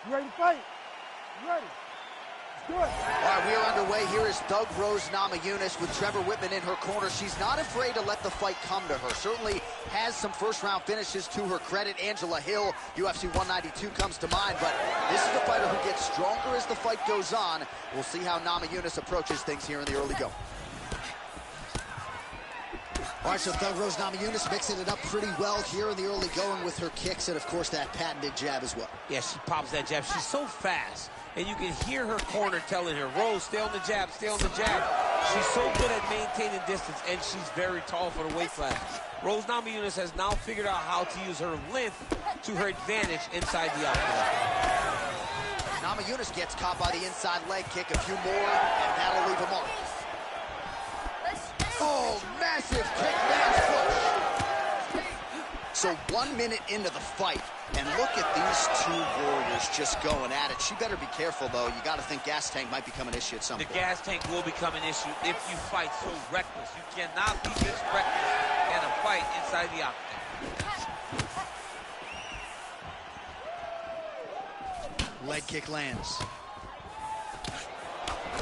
You ready to fight? You ready? Let's do it. All right, we are underway. Here is Thug Rose Namajunas with Trevor Whitman in her corner. She's not afraid to let the fight come to her. Certainly has some first-round finishes to her credit. Angela Hill, UFC 192 comes to mind, but this is a fighter who gets stronger as the fight goes on. We'll see how Namajunas approaches things here in the early go. All right, so Thug Rose Namajunas mixing it up pretty well here in the early going with her kicks and, of course, that patented jab as well. Yeah, she pops that jab. She's so fast, and you can hear her corner telling her, Rose, stay on the jab, stay on the jab. She's so good at maintaining distance, and she's very tall for the weight class. Rose Namajunas has now figured out how to use her length to her advantage inside the octagon. Namajunas gets caught by the inside leg kick, a few more, and that'll leave a mark. Oh, massive kick, lands flush. So 1 minute into the fight, and look at these two warriors just going at it. She better be careful, though. You got to think gas tank might become an issue at some point. The gas tank will become an issue if you fight so reckless. You cannot be this reckless in a fight inside the octagon. Leg kick lands.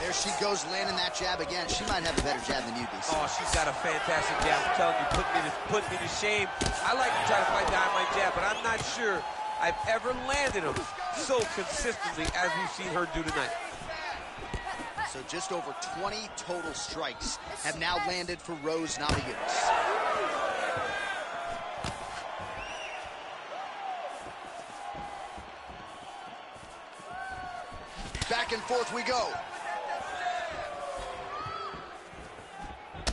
There she goes, landing that jab again. She might have a better jab than you, DC. Oh, she's got a fantastic jab. I'm telling you, put me to shame. I like to try to fight behind my jab, but I'm not sure I've ever landed them so consistently as we've seen her do tonight. So just over 20 total strikes have now landed for Rose Namajunas. Back and forth we go.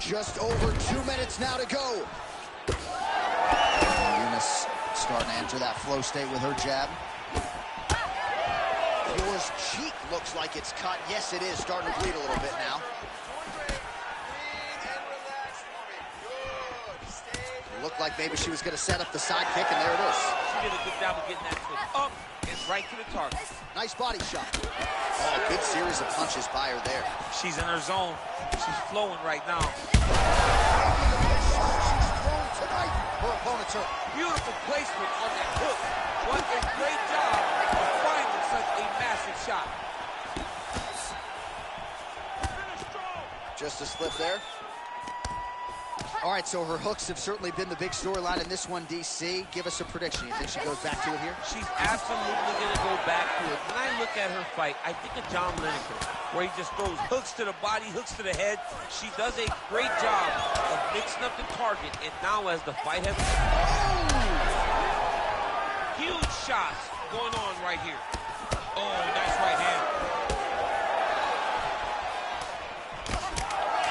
Just over 2 minutes now to go. Namajunas starting to enter that flow state with her jab. Yours cheek looks like it's cut. Yes, it is starting to bleed a little bit now. It looked like maybe she was going to set up the side kick, and there it is. She did a good job of getting that foot up and right to the target. Nice body shot. Oh, good series of punches by her there. She's in her zone. She's flowing right now. She's thrown tonight. Her opponent's hurt. Beautiful placement on that hook. What a great job of finding such a massive shot. Just a slip there. All right, so her hooks have certainly been the big storyline in this one, DC. Give us a prediction. You think she goes back to it here? She's absolutely going to go back to it. When I look at her fight, I think of John Lineker, where he just throws hooks to the body, hooks to the head. She does a great job of mixing up the target, and now as the fight has... Huge shots going on right here. Oh, nice right hand.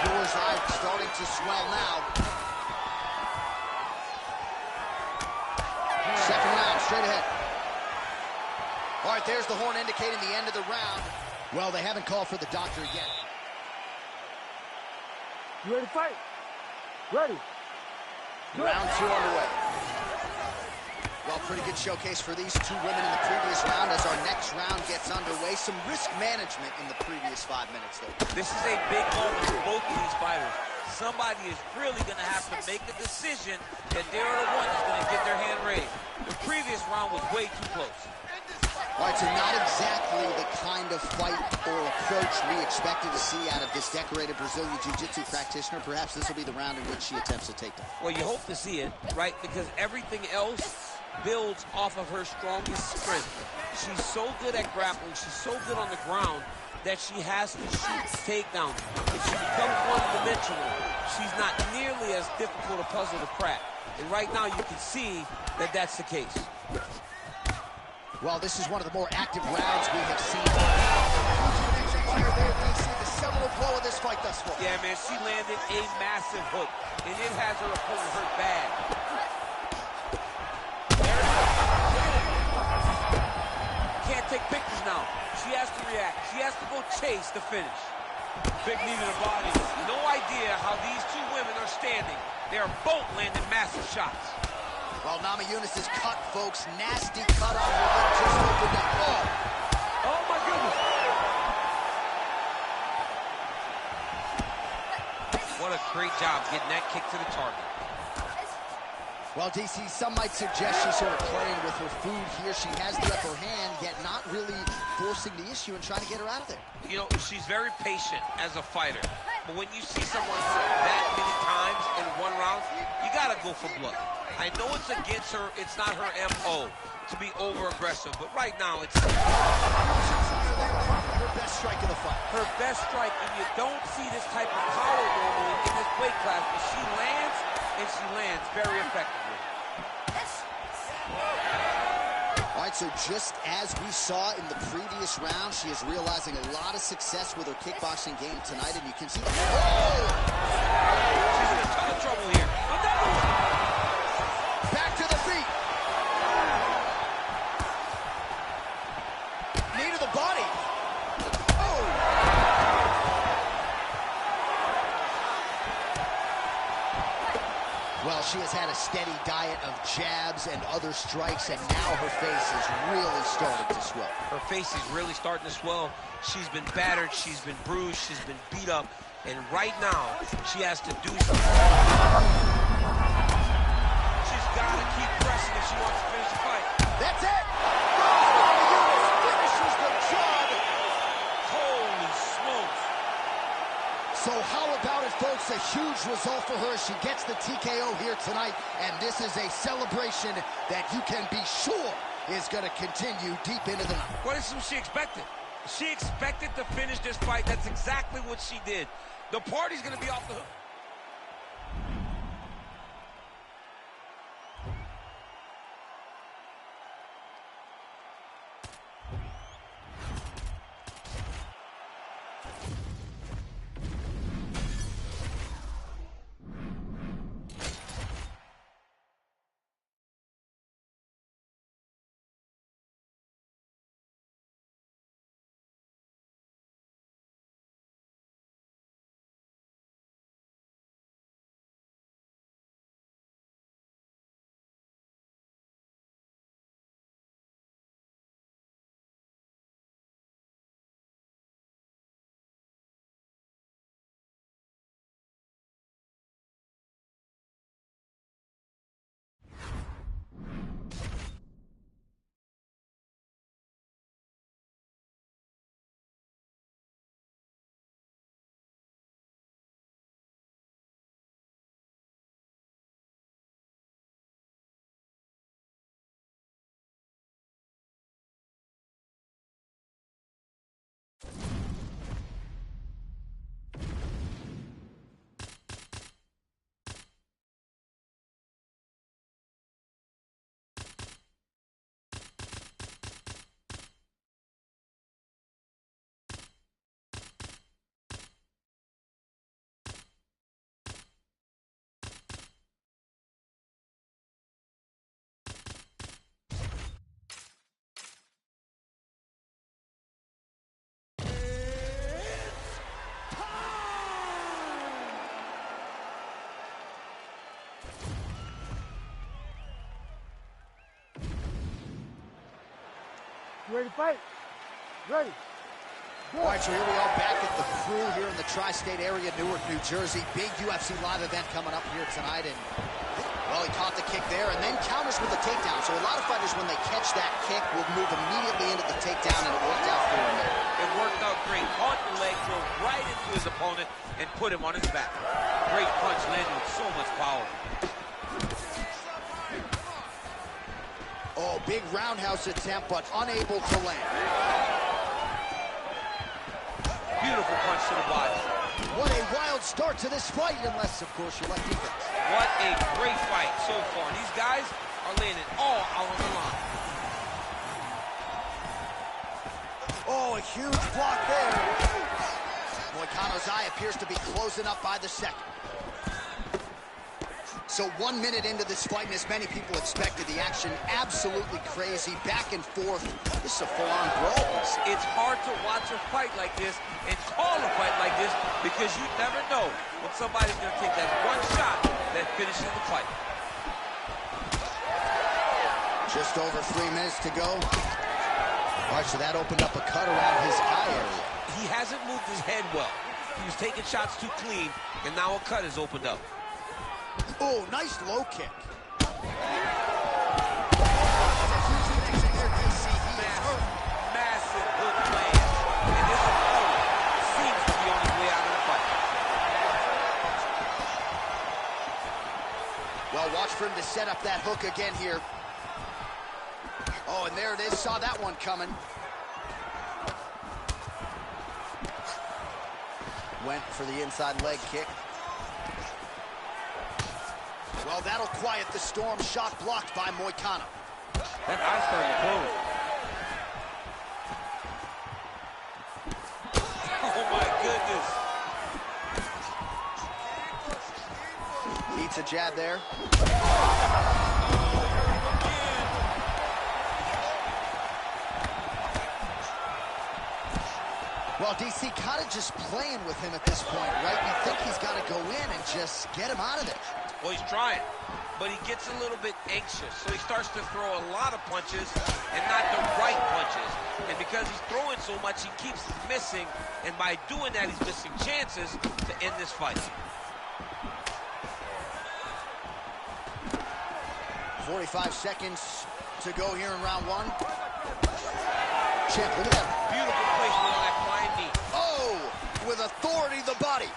Yours eye starting to swell now. Second round, straight ahead. All right, there's the horn indicating the end of the round. Well, they haven't called for the doctor yet. You ready to fight? Ready. Round two underway. Well, pretty good showcase for these two women in the previous round as our next round gets underway. Some risk management in the previous 5 minutes, though. This is a big moment for both of these fighters. Somebody is really going to have to make a decision that they are the one that's going to get their hand raised. The previous round was way too close. All right, so not exactly the kind of fight or approach we expected to see out of this decorated Brazilian Jiu-Jitsu practitioner. Perhaps this will be the round in which she attempts to take them. Well, you hope to see it, right? Because everything else builds off of her strongest strength. She's so good at grappling, she's so good on the ground that she has to shoot takedowns. If she becomes one-dimensional, she's not nearly as difficult a puzzle to crack. And right now you can see that that's the case. Well, this is one of the more active rounds we have seen. The seminal blow of this fight thus far. Yeah, man, she landed a massive hook, and it has her opponent hurt bad. pictures now. She has to react. She has to go chase the finish. Big knee to the body. No idea how these two women are standing. They are both landing massive shots. Well, Namajunas is cut, folks. Nasty cut on her lip, just opened up. Oh, my goodness. What a great job getting that kick to the target. Well, DC, some might suggest she's sort of playing with her food here. She has the upper hand, yet not really forcing the issue and trying to get her out of there. You know, she's very patient as a fighter. But when you see someone hurt that many times in one round, you got to go for blood. I know it's against her. It's not her M.O. to be over-aggressive. But right now, it's her best strike of the fight. Her best strike, and you don't see this type of power normally in this weight class. But she lands, and she lands very effectively. All right, so just as we saw in the previous round, she is realizing a lot of success with her kickboxing game tonight, and you can see that. Oh! She's in a ton of trouble here. Another one! Back to the feet. Knee to the body. Oh! Well, she has had a steady diet of jabs and other strikes, and now her face is really starting to swell. Her face is really starting to swell. She's been battered, she's been bruised, she's been beat up, and right now, she has to do something. She's got to keep pressing if she wants to finish the fight. That's it! Namajunas finishes the job! Holy smokes! So how about it, folks? A huge result for her. She gets the TKO here tonight, and this is a celebration that you can be sure is going to continue deep into the night. What is she expected? She expected to finish this fight. That's exactly what she did. The party's going to be off the hook. You ready to fight? Ready. All right, so here we are back at the Crew here in the tri-state area, Newark, New Jersey. Big UFC live event coming up here tonight. And, well, he caught the kick there and then counters with the takedown. So a lot of fighters, when they catch that kick, will move immediately into the takedown, and it worked out for him there. It worked out great. Caught the leg, drove right into his opponent, and put him on his back. Great punch landed with so much power. Oh, big roundhouse attempt, but unable to land. Beautiful punch to the body. What a wild start to this fight, unless, of course, you like defense. What a great fight so far. These guys are landing all out on the line. Oh, a huge block there. Moicano's eye appears to be closing up by the second. So 1 minute into this fight, and as many people expected, the action absolutely crazy, back and forth. This is a full-on brawl. It's hard to watch a fight like this and call a fight like this because you never know when somebody's going to take that one shot that finishes the fight. Just over 3 minutes to go. All right, so that opened up a cut around his eye area. He hasn't moved his head well. He was taking shots too clean, and now a cut has opened up. Oh, nice low kick. Massive hook land, and this opponent seems to be on his way out of the fight. Well, watch for him to set up that hook again here. Oh, and there it is. Saw that one coming. Went for the inside leg kick. Well, that'll quiet the storm. Shot blocked by Moicano. That eye's starting to close. Oh, my goodness. Beats a jab there. Well, DC kind of just playing with him at this point, right? You think he's got to go in and just get him out of there. Well, he's trying, but he gets a little bit anxious, so he starts to throw a lot of punches and not the right punches. And because he's throwing so much, he keeps missing, and by doing that, he's missing chances to end this fight. 45 seconds to go here in round one. Champ, look at that. Beautiful placement on that flying knee. Oh, with authority, the body.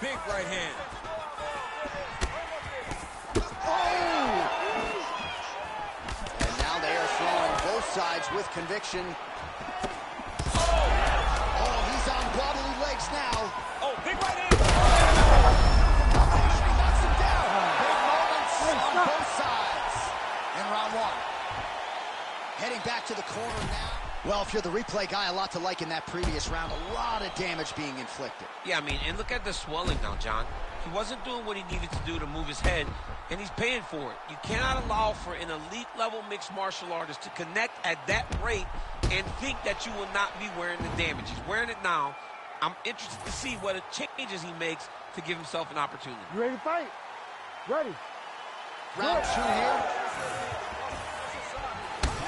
Big right hand. Oh! And now they are throwing both sides with conviction. Oh, he's on wobbly legs now. Oh, big right hand. He knocks him down. Big moments on both sides in round one. Heading back to the corner now. Well, if you're the replay guy, a lot to like in that previous round. A lot of damage being inflicted. Yeah, I mean, and look at the swelling now, John. He wasn't doing what he needed to do to move his head, and he's paying for it. You cannot allow for an elite-level mixed martial artist to connect at that rate and think that you will not be wearing the damage. He's wearing it now. I'm interested to see what changes he makes to give himself an opportunity. You ready to fight? Ready. Round two here.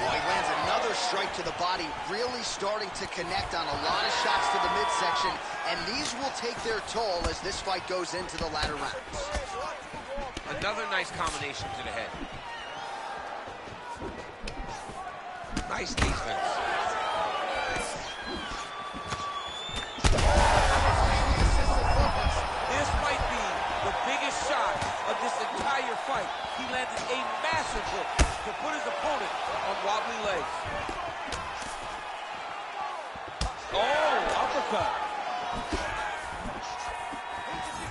Oh, he lands another strike to the body, really starting to connect on a lot of shots to the midsection, and these will take their toll as this fight goes into the latter rounds. Another nice combination to the head. Nice defense. This might be the biggest shot of this entire fight. He landed a massive hook to put his opponent on wobbly legs. Oh, uppercut.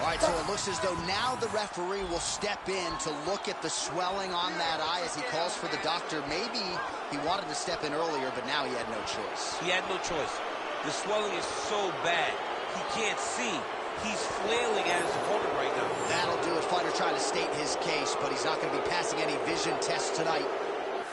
All right, so it looks as though now the referee will step in to look at the swelling on that eye as he calls for the doctor. Maybe he wanted to step in earlier, but now he had no choice. He had no choice. The swelling is so bad, he can't see. He's flailing at his opponent right now. That'll do it. Fighter trying to state his case, but he's not going to be passing any vision tests tonight.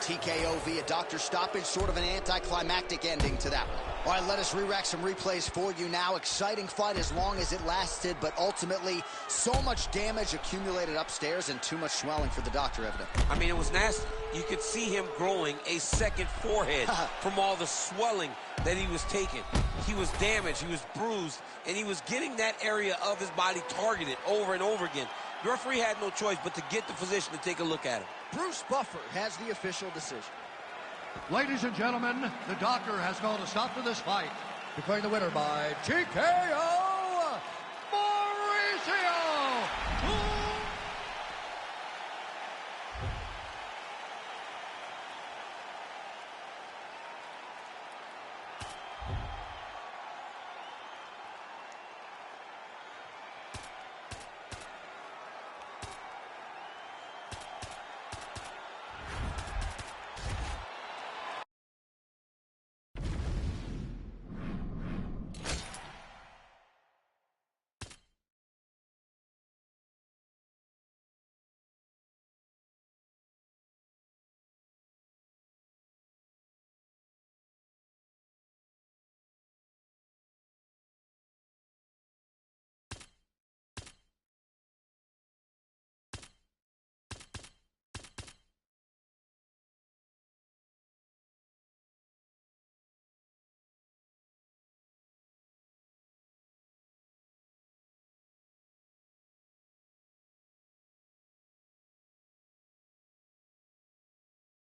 TKO via doctor stoppage, sort of an anticlimactic ending to that one. All right, let us re-rack some replays for you now. Exciting fight as long as it lasted, but ultimately so much damage accumulated upstairs and too much swelling for the doctor, evidently. I mean, it was nasty. You could see him growing a second forehead from all the swelling that he was taking. He was damaged, he was bruised, and he was getting that area of his body targeted over and over again. The referee had no choice but to get the physician to take a look at him. Bruce Buffer has the official decision. Ladies and gentlemen, the doctor has called a stop to this fight, declaring the winner by TKO.